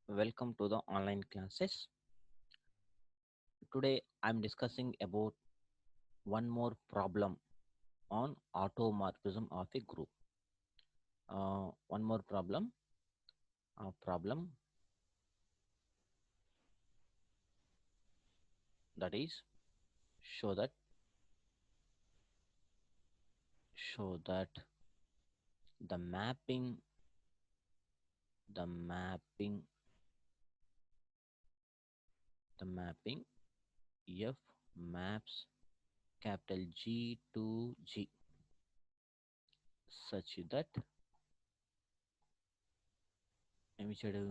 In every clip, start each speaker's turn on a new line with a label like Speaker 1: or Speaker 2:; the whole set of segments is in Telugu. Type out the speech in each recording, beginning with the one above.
Speaker 1: Welcome to the online classes. Today I'm discussing about one more problem on automorphism of a group. One more problem that is show that show that the mapping the mapping the mapping F maps capital G to G such that ఏమిచ్చాడు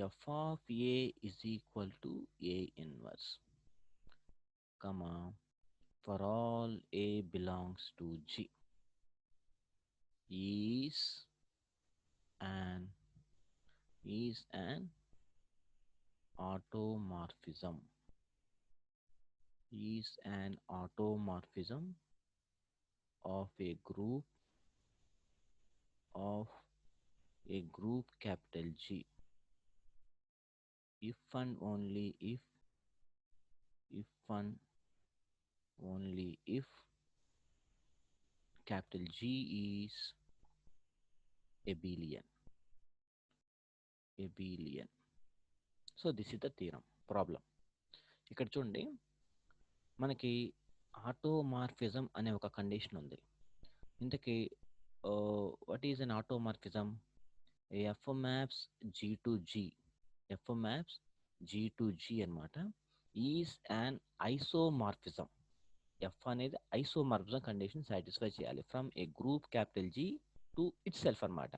Speaker 1: F of A is equal to A inverse, comma, for all A belongs to G is an automorphism is an automorphism of of a group capital G if and only if capital G is abelian. So this is the theorem problem. ఇక్కడ చూడండి, మనకి ఆటోమార్ఫిజం అనే ఒక కండిషన్ ఉంది. ఇంతకీ what is an automorphism? F maps G to G అనమాట ఈజ్ అన్ ఐసోమార్ఫిజం. ఎఫ్ అనేది ఐసోమార్ఫిజం కండిషన్ సాటిస్ఫై చేయాలి from a group capital G to itself అనమాట.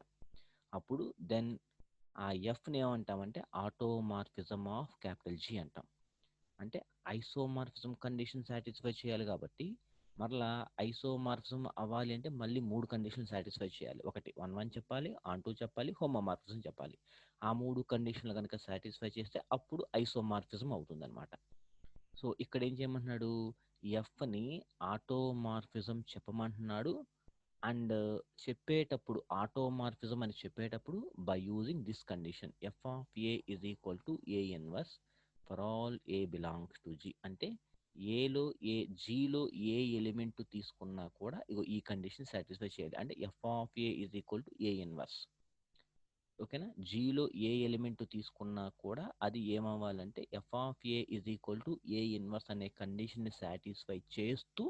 Speaker 1: అప్పుడు దెన్ ఆ ఎఫ్ని ఏమంటామంటే ఆటోమార్ఫిజం ఆఫ్ క్యాపిటల్ జీ అంటాం. అంటే ఐసోమార్ఫిజం కండిషన్ సాటిస్ఫై చేయాలి కాబట్టి మరలా ఐసోమార్ఫిజం అవ్వాలి అంటే మళ్ళీ 3 కండిషన్లు సాటిస్ఫై చేయాలి. ఒకటి 1 చెప్పాలి, ఆన్ 2 చెప్పాలి, హోమోమార్ఫిజం చెప్పాలి. ఆ 3 కండిషన్లు కనుక సాటిస్ఫై చేస్తే అప్పుడు ఐసోమార్ఫిజం అవుతుందన్నమాట. సో ఇక్కడ ఏం చేయమంటున్నాడు, ఎఫ్ని ఆటోమార్ఫిజం చెప్పమంటున్నాడు. అండ్ చెప్పేటప్పుడు ఆటోమార్ఫిజం అని చెప్పేటప్పుడు by using this condition F of A is equal to A inverse for all A belongs to G. అంటే జీలో ఏ ఎలిమెంట్ తీసుకున్నా కూడా ఈ కండిషన్ సాటిస్ఫై చేయాలి. అంటే F of A is equal to A inverse. ఓకేనా, జీలో ఏ ఎలిమెంట్ తీసుకున్నా కూడా అది ఏమవ్వాలంటే F of A is equal to A inverse అనే కండిషన్ని సాటిస్ఫై చేస్తూ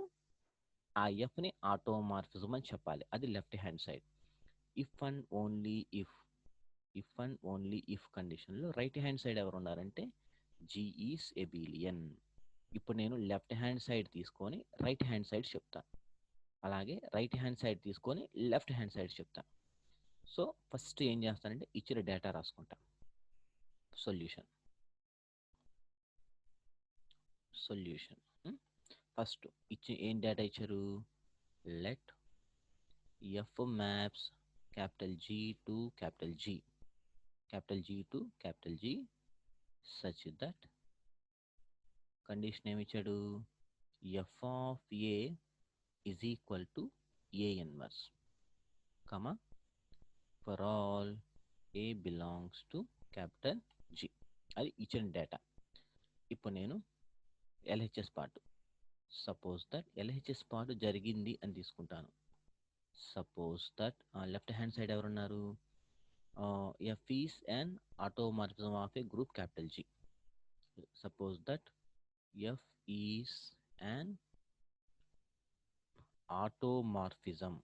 Speaker 1: ఆ ఎఫ్ని ఆటోమార్ఫిజం అని చెప్పాలి. అది left hand side. If and only if కండిషన్లో రైట్ హ్యాండ్ సైడ్ ఎవరు ఉన్నారంటే జీ ఈస్ ఎబిలియన్. ఇప్పుడు నేను లెఫ్ట్ హ్యాండ్ సైడ్ తీసుకొని రైట్ హ్యాండ్ సైడ్ చెప్తాను, అలాగే రైట్ హ్యాండ్ సైడ్ తీసుకొని లెఫ్ట్ హ్యాండ్ సైడ్ చెప్తాను. సో ఫస్ట్ ఏం చేస్తానంటే ఇచ్చిన డేటా రాసుకుంటా. సొల్యూషన్ ఫస్ట్ ఏం డేటా ఇచ్చారు, let F maps capital G to capital G such that condition ఏమిచ్చాడు, F of A is equal to A inverse, comma, for all A belongs to capital G. అది ఇచ్చిన డేటా. ఇప్పుడు నేను LHS part, suppose that LHS part జరిగింది అని తీసుకుంటాను. Suppose that left hand side ఎవరున్నారు, F is an automorphism of a group capital G. Suppose that F is an automorphism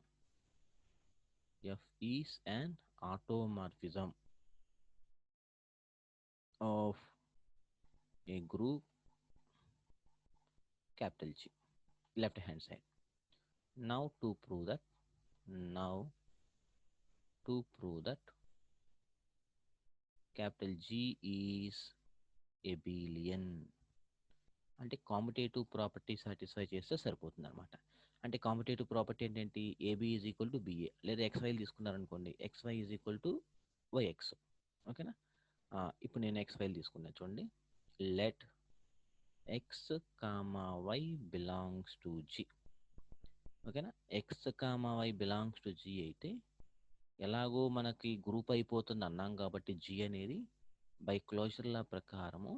Speaker 1: of a group capital G, left hand side. Now to prove that capital G is abelian అంటే కాంపిటేటివ్ ప్రాపర్టీ సాటిస్ఫై చేస్తే సరిపోతుంది అనమాట. అంటే కాంపిటేటివ్ ప్రాపర్టీ ఏంటంటే AB is equal to BA, లేదా ఎక్స్వైలు తీసుకున్నారనుకోండి XY is equal to YX. ఓకేనా, ఇప్పుడు నేను ఎక్స్వైలు తీసుకున్నాను చూడండి. Let X comma why belongs to G. ఓకేనా, X comma why belongs to G అయితే ఎలాగో మనకి గ్రూప్ అయిపోతుంది అన్నాం కాబట్టి జీ అనేది బై క్లోజర్ లా ప్రకారము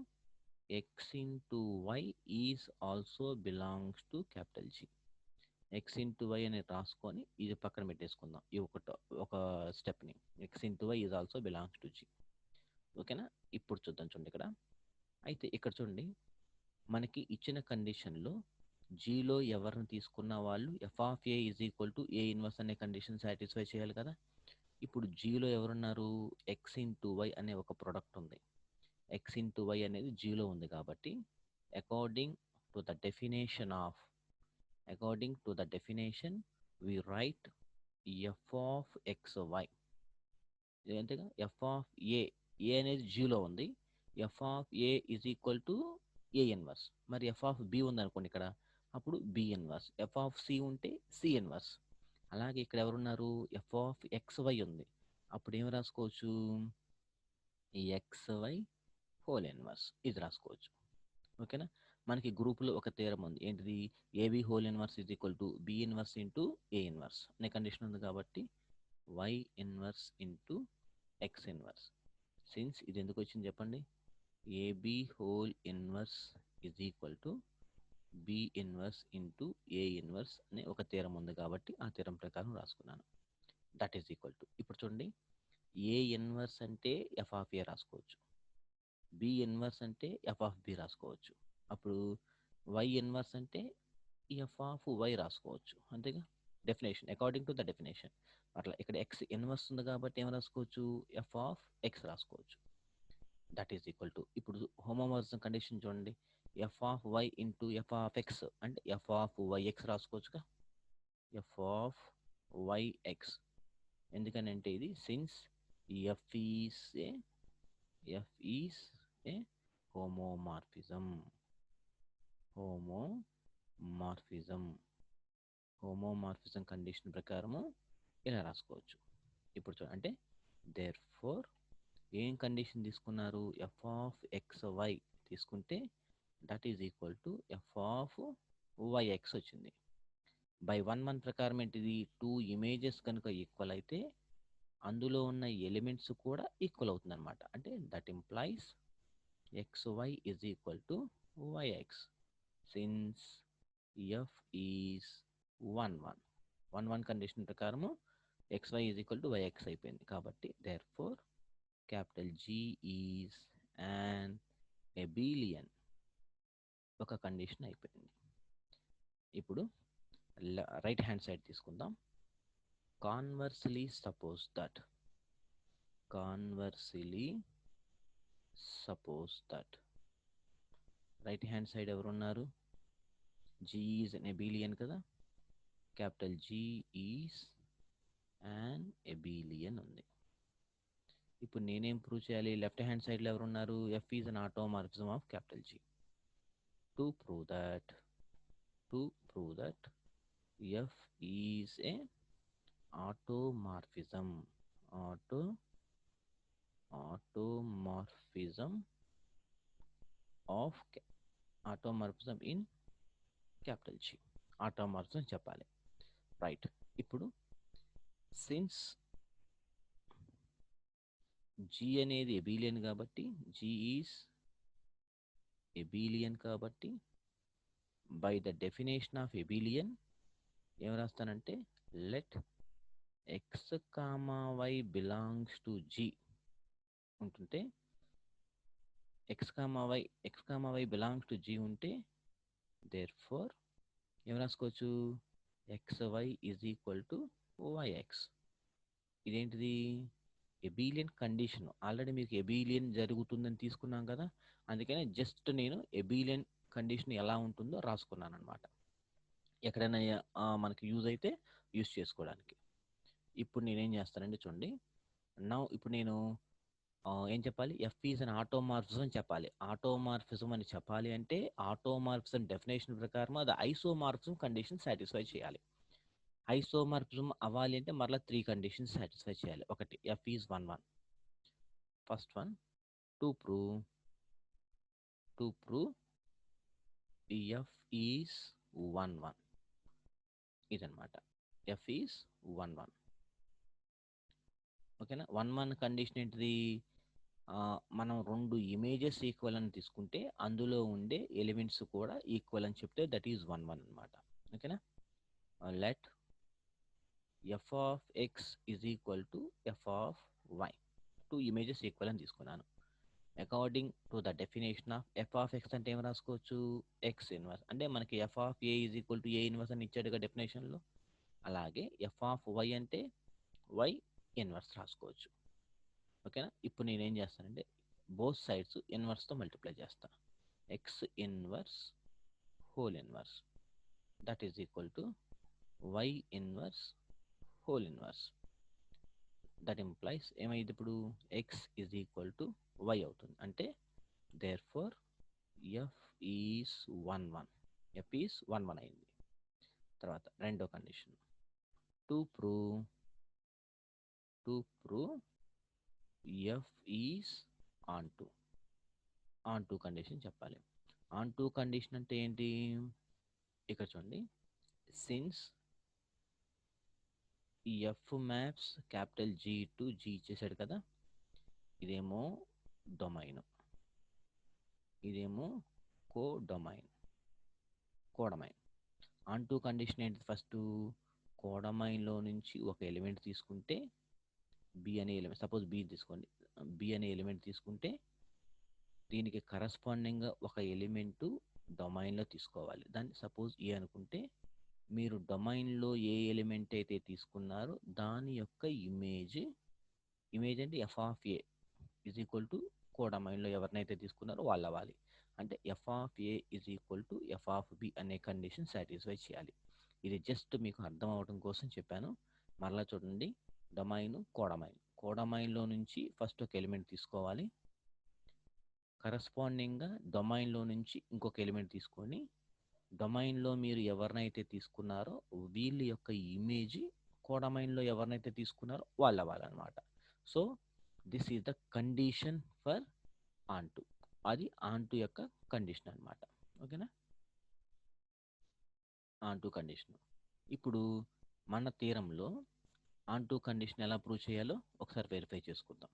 Speaker 1: X into why is also belongs to capital G. X into Y అనేది రాసుకొని ఇది పక్కన పెట్టేసుకుందాం ఈ ఒక స్టెప్ని. X into why is also belongs to G. ఓకేనా? ఇప్పుడు చూద్దాం చూడండి ఇక్కడ. అయితే ఇక్కడ చూడండి, మనకి ఇచ్చిన కండిషన్లో జీలో ఎవరిని తీసుకున్న వాళ్ళు F of A is equal to A inverse అనే కండిషన్ సాటిస్ఫై చేయాలి కదా. ఇప్పుడు జీలో ఎవరున్నారు? ఎక్స్ ఇంటూ వై అనే ఒక ప్రోడక్ట్ ఉంది. ఎక్స్ ఇంటూ వై అనేది జీలో ఉంది కాబట్టి according to the definition we write F of X Y. అంతేగా, ఎఫ్ ఆఫ్ ఏ అనేది జీలో ఉంది. F of A is equal to A inverse. మరి ఎఫ్ ఆఫ్ బి ఉంది అనుకోండి ఇక్కడ, అప్పుడు B inverse. F of C ఉంటే సి ఇన్వర్స్. అలాగే ఇక్కడ ఎవరున్నారు? ఎఫ్ ఆఫ్ ఎక్స్ వై ఉంది. అప్పుడు ఏం రాసుకోవచ్చు? ఈ ఎక్స్ వై హోల్ ఇన్వర్స్ ఇది రాసుకోవచ్చు. ఓకేనా? మనకి గ్రూప్లో ఒక థీరం ఉంది. ఏంటిది? AB whole inverse is equal to B inverse into A inverse అనే కండిషన్ ఉంది కాబట్టి Y inverse into X inverse. Since ఇది ఎందుకు వచ్చింది చెప్పండి? AB whole inverse is equal to B inverse into A inverse అనే ఒక థీరం ఉంది కాబట్టి ఆ థీరం ప్రకారం రాసుకున్నాను. దట్ ఈజ్ ఈక్వల్ టు, ఇప్పుడు చూడండి, ఏ ఇన్వర్స్ అంటే ఎఫ్ ఆఫ్ ఏ రాసుకోవచ్చు, బి ఇన్వర్స్ అంటే ఎఫ్ ఆఫ్ బి రాసుకోవచ్చు. అప్పుడు వై ఇన్వర్స్ అంటే ఎఫ్ ఆఫ్ వై రాసుకోవచ్చు. అంతేగా? Definition, according to the definition. అట్లా ఇక్కడ ఎక్స్ ఇన్వర్స్ ఉంది కాబట్టి ఏం రాసుకోవచ్చు? ఎఫ్ ఆఫ్ ఎక్స్ రాసుకోవచ్చు. దట్ ఈజ్ ఈక్వల్ టు, ఇప్పుడు హోమోమార్ఫిజం కండిషన్ చూడండి, F of Y into F of X అంటే ఎఫ్ ఆఫ్ వై ఎక్స్ రాసుకోవచ్చుగా. F of why X. ఎందుకనంటే ఇది since F is a homomorphism. Homomorphism condition ప్రకారము ఇలా రాసుకోవచ్చు. ఇప్పుడు చూడండి, అంటే దేర్ ఫోర్ ఏం కండిషన్ తీసుకున్నారు? ఎఫ్ ఆఫ్ ఎక్స్ వై తీసుకుంటే that is equal to F of why X వచ్చింది. బై 1 ప్రకారం ఏంటిది? 2 ఇమేజెస్ కనుక ఈక్వల్ అయితే అందులో ఉన్న ఎలిమెంట్స్ కూడా ఈక్వల్ అవుతుంది అనమాట. అంటే that implies X why is equal to Y X since F is 1 condition ప్రకారము X why is equal to Y X అయిపోయింది. కాబట్టి therefore capital G is an abelian ఒక కండిషన్ అయిపోయింది. ఇప్పుడు రైట్ హ్యాండ్ సైడ్ తీసుకుందాం. Conversely suppose that right hand side ఎవరున్నారు? జీ ఈజ్ అన్ ఎబిలియన్ కదా. Capital G is an abelian ఉంది. ఇప్పుడు నేనేం ప్రూవ్ చేయాలి? లెఫ్ట్ హ్యాండ్ సైడ్లో ఎవరున్నారు? F is an automorphism of capital G. To prove that F is a automorphism in capital G. Automorphism చెప్పాలి. రైట్. ఇప్పుడు సిన్స్ జీ అనేది ఎబిలియన్ కాబట్టి జీ ఈజ్ ఎబిలియన్ కాబట్టి by the definition of abelian ఏం రాస్తానంటే let X comma why belongs to G ఉంటుంటే X comma why belongs to G ఉంటే దేర్ ఫోర్ ఏం రాసుకోవచ్చు? X why is equal to Y X. ఇదేంటిది? Abelian condition. ఆల్రెడీ మీకు ఎబిలియన్ జరుగుతుందని తీసుకున్నాం కదా, అందుకనే జస్ట్ నేను ఎబిలియన్ కండిషన్ ఎలా ఉంటుందో రాసుకున్నాను అనమాట. ఎక్కడైనా మనకి యూజ్ అయితే యూజ్ చేసుకోవడానికి. ఇప్పుడు నేనేం చేస్తానంటే చూడండి, ఇప్పుడు నేను ఏం చెప్పాలి? ఎఫ్ ఈజ్ అన్ ఆటోమార్ఫిజం చెప్పాలి. ఆటోమార్ఫిజం అని చెప్పాలి అంటే ఆటోమార్ఫిజం డెఫినేషన్ ప్రకారం అది ఐసోమార్ఫిజం కండిషన్ సాటిస్ఫై చేయాలి. ఐసోమార్ఫిజం అవ్వాలి అంటే మరలా 3 కండిషన్స్ సాటిస్ఫై చేయాలి. ఒకటి, F is 1 first one. To prove F is 1 ఇదన్నమాట. ఎఫ్ ఈజ్ 1 ఓకేనా. 1 కండిషన్ ఏంటిది? మనం 2 ఇమేజెస్ ఈక్వల్ అని తీసుకుంటే అందులో ఉండే ఎలిమెంట్స్ కూడా ఈక్వల్ అని చెప్తే దట్ ఈజ్ 1 అనమాట. ఓకేనా. Let F of X is equal to F of Y. 2 images equal అని తీసుకున్నాను. According to the definition of F of X అంటే ఏం రాసుకోవచ్చు? X inverse. అంటే మనకి F of A is equal to A inverse అని ఇచ్చాడుగా డెఫినేషన్లో. అలాగే ఎఫ్ ఆఫ్ వై అంటే వై ఇన్వర్స్ రాసుకోవచ్చు. ఓకేనా. ఇప్పుడు నేనేం చేస్తానంటే బోత్ సైడ్స్ ఇన్వర్స్తో మల్టిప్లై చేస్తాను. X inverse whole inverse that is equal to why inverse whole inverse. That implies ఏమైంది ఇప్పుడు? X is equal to Y అవుతుంది. అంటే there four F is 1 1. F is 1 1 అయింది. తర్వాత రెండో కండిషన్, to prove F is onto condition చెప్పాలి. ఆన్ టు కండిషన్ అంటే ఏంటి? ఇక్కడ చూడండి, since F maps capital G to G ఇచ్చేసాడు కదా, ఇదేమో డొమైన్, ఇదేమో కోడొమైన్. ఆన్ టు కండిషన్ ఏంటి? ఫస్ట్ కోడొమైన్లో నుంచి ఒక ఎలిమెంట్ తీసుకుంటే బి అనే ఎలిమెంట్, సపోజ్ బి తీసుకోండి, బి అనే ఎలిమెంట్ తీసుకుంటే దీనికి కరస్పాండింగ్గా ఒక ఎలిమెంటు డొమైన్లో తీసుకోవాలి. దాన్ని సపోజ్ ఏ అనుకుంటే మీరు డొమైన్లో ఏ ఎలిమెంట్ అయితే తీసుకున్నారో దాని యొక్క ఇమేజ్ అంటే F of A is equal to కోడొమైన్లో ఎవరినైతే తీసుకున్నారో వాళ్ళు అవ్వాలి. అంటే F of A is equal to F of B అనే కండిషన్ సాటిస్ఫై చేయాలి. ఇది జస్ట్ మీకు అర్థం అవడం కోసం చెప్పాను. మరలా చూడండి, కోడొమైన్లో నుంచి ఫస్ట్ ఒక ఎలిమెంట్ తీసుకోవాలి, కరస్పాండింగ్గా డొమైన్లో నుంచి ఇంకొక ఎలిమెంట్ తీసుకొని డొమైన్లో మీరు ఎవరినైతే తీసుకున్నారో వీళ్ళ యొక్క ఇమేజ్ కోడొమైన్లో ఎవరినైతే తీసుకున్నారో వాళ్ళు అవ్వాలన్నమాట. So this is the condition for onto. అది ఆన్టు యొక్క కండిషన్ అనమాట. ఓకేనా. Onto condition. ఇప్పుడు మన థీరంలో ఆన్టు కండిషన్ ఎలా ప్రూవ్ చేయాలో ఒకసారి వెరిఫై చేసుకుందాం.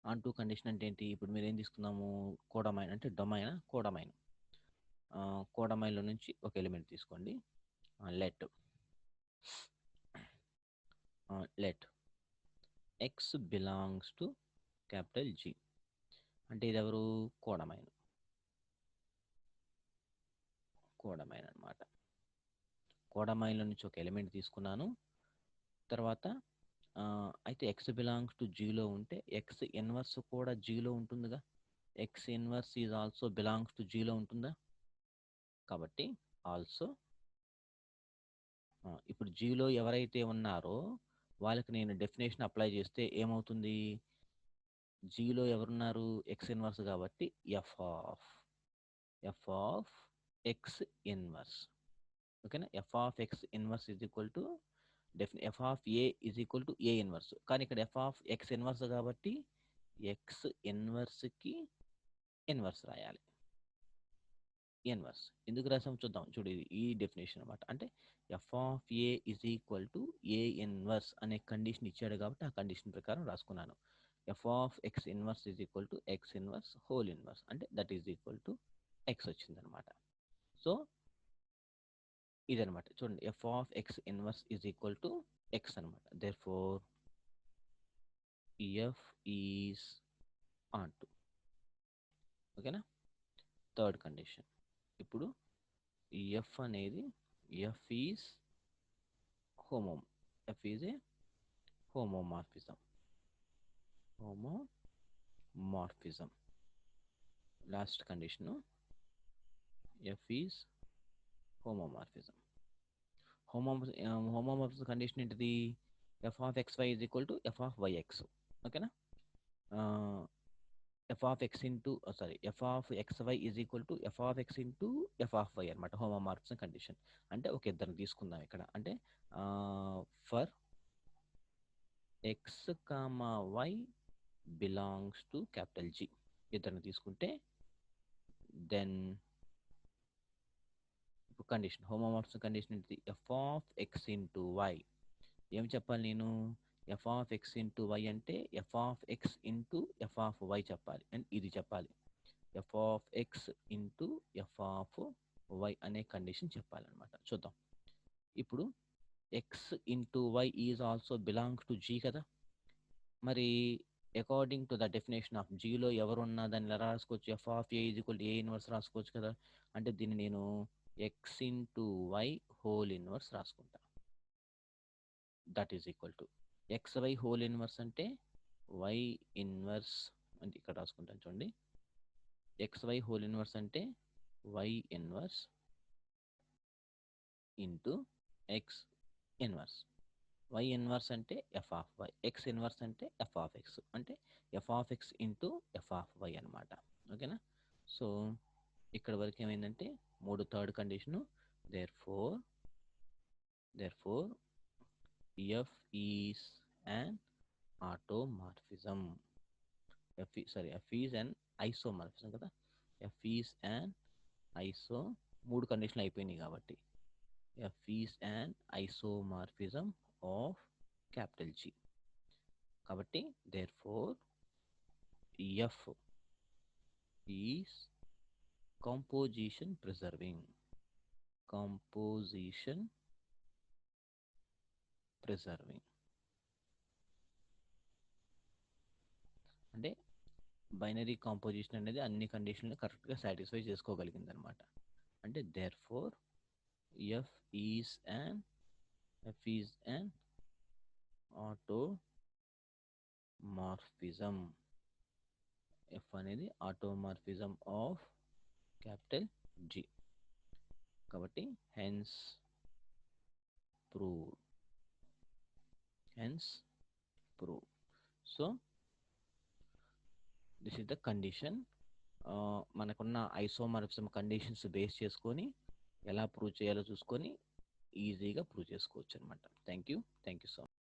Speaker 1: ఆన్టు కండిషన్ అంటే ఏంటి? ఇప్పుడు మీరు ఏం తీసుకున్నాము? కోడొమైన్ అంటే డొమైన్, కోడొమైన్లో నుంచి ఒక ఎలిమెంట్ తీసుకోండి. Let X belongs to capital G. అంటే ఇది ఎవరు? కోడొమైన్ అనమాట. కోడొమైన్లో నుంచి ఒక ఎలిమెంట్ తీసుకున్నాను. తర్వాత అయితే ఎక్స్ బిలాంగ్స్ టు జీలో ఉంటే ఎక్స్ ఇన్వర్స్ కూడా జీలో ఉంటుందిగా. X inverse is also belongs to జీలో ఉంటుందా? కాబట్టి ఆల్సో ఇప్పుడు జీలో ఎవరైతే ఉన్నారో వాళ్ళకి నేను డెఫినేషన్ అప్లై చేస్తే ఏమవుతుంది? జీలో ఎవరున్నారు? ఎక్స్ ఇన్వర్స్ కాబట్టి ఎఫ్ ఆఫ్ ఎక్స్ ఇన్వర్స్. ఓకేనా. F of x inverse is equal to F of A is equal to A inverse. కానీ ఇక్కడ ఎఫ్ ఆఫ్ ఎక్స్ ఇన్వర్స్ కాబట్టి ఎక్స్ ఇన్వర్స్కి ఇన్వర్స్ రాయాలి. ఇన్వర్స్ ఎందుకు రాసాం చూద్దాం. చూడు, ఇది ఈ డెఫినేషన్ అనమాట. అంటే F of A is equal to A inverse అనే కండిషన్ ఇచ్చాడు కాబట్టి ఆ కండిషన్ ప్రకారం రాసుకున్నాను. F of x inverse is equal to x inverse whole inverse అంటే that is equal to x వచ్చిందనమాట. సో ఇదనమాట. చూడండి, F of x inverse is equal to x అనమాట. There four f is onto. ఓకేనా. థర్డ్ కండిషన్, ఇప్పుడు ఎఫ్ అనేది f is a homomorphism. Last condition, f is homomorphism. Homomorphism condition ఏంటిది? F of X why is equal to F of why x. ఓకేనా. F of X why is equal to F of x into F of y అనమాట. Homomorphism condition. అంటే ఒక ఇద్దరిని తీసుకుందాం ఇక్కడ. అంటే for x comma why belongs to capital G ఇద్దరిని తీసుకుంటే దెన్ ఇప్పుడు కండిషన్, హోమోమార్ఫిజం కండిషన్ ఏంటి? F of x into y. ఏం చెప్పాలి నేను? F of x into y అంటే F of x into F of y చెప్పాలి అండ్ ఇది చెప్పాలి. F of x into F of y అనే కండిషన్ చెప్పాలన్నమాట. చూద్దాం. ఇప్పుడు x into why is also belongs to G కదా. మరి according to the definition of జీలో ఎవరున్నా దాన్ని ఎలా రాసుకోవచ్చు? F of A is equal to A inverse రాసుకోవచ్చు కదా. అంటే దీన్ని నేను x into y whole inverse రాసుకుంటా. That is equal to x y whole inverse అంటే వై ఇన్వర్స్ అంటే ఇక్కడ రాసుకుంటాను చూడండి. ఎక్స్ వై హోల్ ఇన్వర్స్ అంటే why inverse into X inverse. Y inverse అంటే F of why, x inverse అంటే ఎఫ్ ఆఫ్ ఎక్స్, అంటే F of x into F of y అనమాట. ఓకేనా. సో ఇక్కడ వరకు ఏమైందంటే third condition. There four F is an automorphism. F is an isomorphism కదా. ఎఫ్ ఈజ్ అన్ ఐసో, మూడు కండిషన్లు అయిపోయినాయి కాబట్టి f is an isomorphism of capital G. కాబట్టి there four f is composition preserving. అంటే బైనరీ కాంపోజిషన్ అనేది అన్ని కండిషన్లు కరెక్ట్గా సాటిస్ఫై చేసుకోగలిగింది అనమాట. అంటే there four f is an automorphism. F అనేది ఆటోమార్ఫిజం ఆఫ్ క్యాపిటల్ జీ. కాబట్టి hence prove. So this is the condition. మనకున్న ఐసోమార్ఫిజం కండిషన్స్ బేస్ చేసుకొని ఎలా ప్రూవ్ చేయాలో చూసుకొని ఈజీగా ప్రూవ్ చేసుకోవచ్చు అనమాట. Thank you so much.